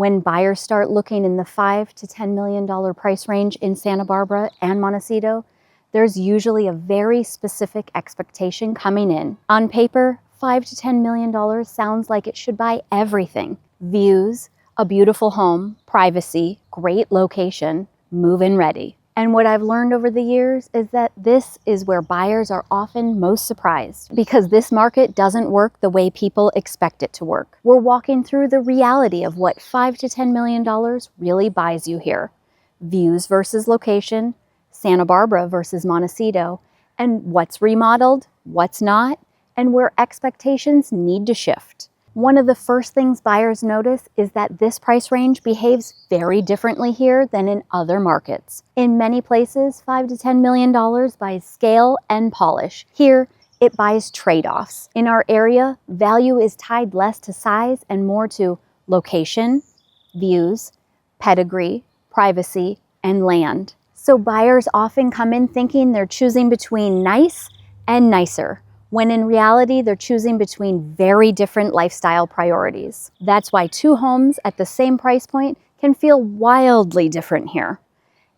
When buyers start looking in the $5 to $10 million price range in Santa Barbara and Montecito, there's usually a very specific expectation coming in. On paper, $5 to $10 million sounds like it should buy everything. Views, a beautiful home, privacy, great location, move-in ready. And what I've learned over the years is that this is where buyers are often most surprised, because this market doesn't work the way people expect it to work. We're walking through the reality of what $5 to $10 million really buys you here. Views versus location, Santa Barbara versus Montecito, and what's remodeled, what's not, and where expectations need to shift. One of the first things buyers notice is that this price range behaves very differently here than in other markets. In many places, $5 to $10 million buys scale and polish. Here, it buys trade-offs. In our area, value is tied less to size and more to location, views, pedigree, privacy, and land. So buyers often come in thinking they're choosing between nice and nicer, when in reality, they're choosing between very different lifestyle priorities. That's why two homes at the same price point can feel wildly different here.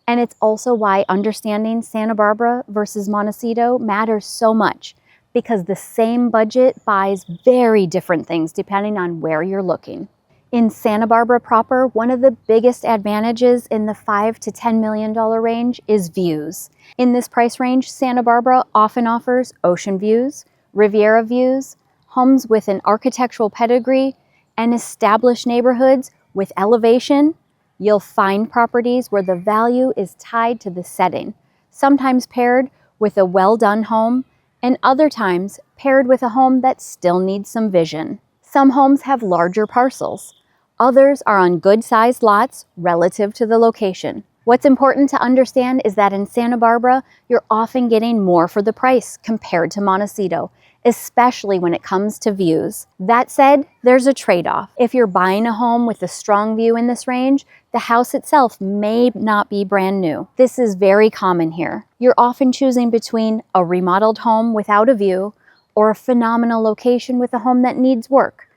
And it's also why understanding Santa Barbara versus Montecito matters so much, because the same budget buys very different things depending on where you're looking. In Santa Barbara proper, one of the biggest advantages in the $5 to $10 million range is views. In this price range, Santa Barbara often offers ocean views, Riviera views, homes with an architectural pedigree, and established neighborhoods with elevation. You'll find properties where the value is tied to the setting, sometimes paired with a well-done home, and other times paired with a home that still needs some vision. Some homes have larger parcels. Others are on good-sized lots relative to the location. What's important to understand is that in Santa Barbara, you're often getting more for the price compared to Montecito, especially when it comes to views. That said, there's a trade-off. If you're buying a home with a strong view in this range, the house itself may not be brand new. This is very common here. You're often choosing between a remodeled home without a view or a phenomenal location with a home that needs work.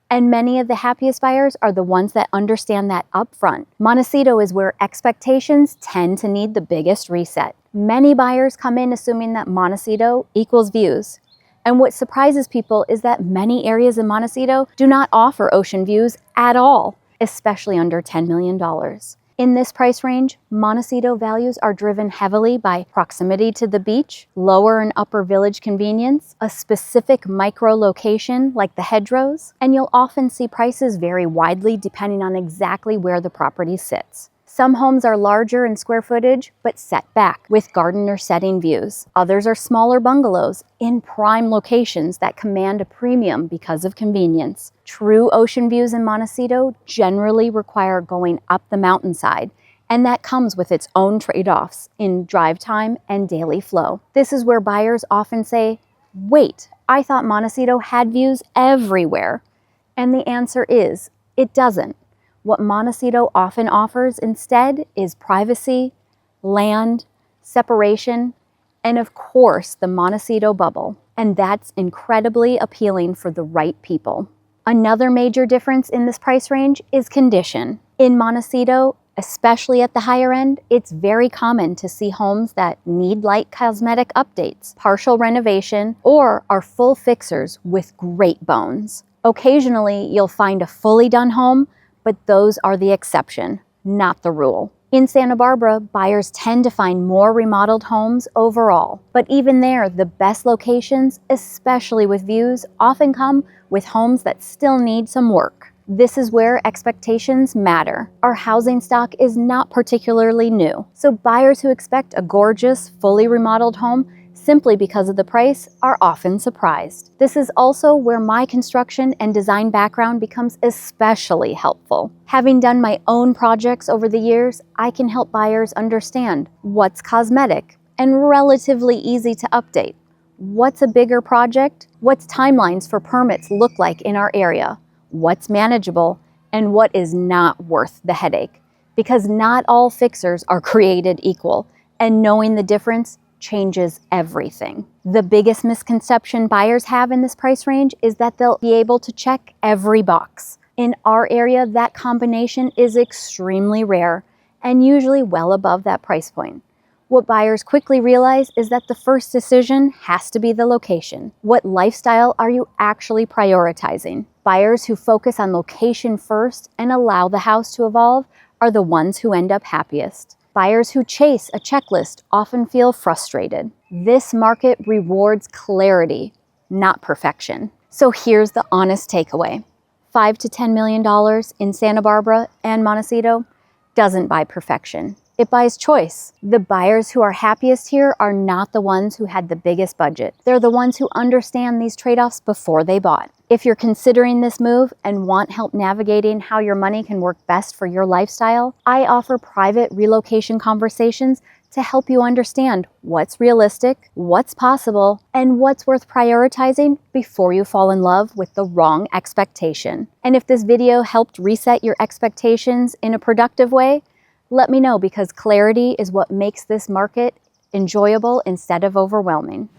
And many of the happiest buyers are the ones that understand that upfront. Montecito is where expectations tend to need the biggest reset. Many buyers come in assuming that Montecito equals views. And what surprises people is that many areas in Montecito do not offer ocean views at all, especially under $10 million. In this price range, Montecito values are driven heavily by proximity to the beach, lower and upper village convenience, a specific micro location like the hedgerows, and you'll often see prices vary widely depending on exactly where the property sits. Some homes are larger in square footage, but set back with garden or setting views. Others are smaller bungalows in prime locations that command a premium because of convenience. True ocean views in Montecito generally require going up the mountainside, and that comes with its own trade-offs in drive time and daily flow. This is where buyers often say, "Wait, I thought Montecito had views everywhere." And the answer is, it doesn't. What Montecito often offers instead is privacy, land, separation, and of course the Montecito bubble. And that's incredibly appealing for the right people. Another major difference in this price range is condition. In Montecito, especially at the higher end, it's very common to see homes that need light cosmetic updates, partial renovation, or are full fixers with great bones. Occasionally, you'll find a fully done home, but those are the exception, not the rule. In Santa Barbara, buyers tend to find more remodeled homes overall. But even there, the best locations, especially with views, often come with homes that still need some work. This is where expectations matter. Our housing stock is not particularly new, so buyers who expect a gorgeous, fully remodeled home simply because of the price are often surprised. This is also where my construction and design background becomes especially helpful. Having done my own projects over the years, I can help buyers understand what's cosmetic and relatively easy to update, what's a bigger project, what's timelines for permits look like in our area, what's manageable, and what is not worth the headache. Because not all fixers are created equal, and knowing the difference changes everything. The biggest misconception buyers have in this price range is that they'll be able to check every box. In our area, that combination is extremely rare and usually well above that price point. What buyers quickly realize is that the first decision has to be the location. What lifestyle are you actually prioritizing? Buyers who focus on location first and allow the house to evolve are the ones who end up happiest. Buyers who chase a checklist often feel frustrated. This market rewards clarity, not perfection. So here's the honest takeaway. $5 to $10 million in Santa Barbara and Montecito doesn't buy perfection. It buys choice. The buyers who are happiest here are not the ones who had the biggest budget. They're the ones who understand these trade-offs before they bought. If you're considering this move and want help navigating how your money can work best for your lifestyle, I offer private relocation conversations to help you understand what's realistic, what's possible, and what's worth prioritizing before you fall in love with the wrong expectation. And if this video helped reset your expectations in a productive way, let me know, because clarity is what makes this market enjoyable instead of overwhelming.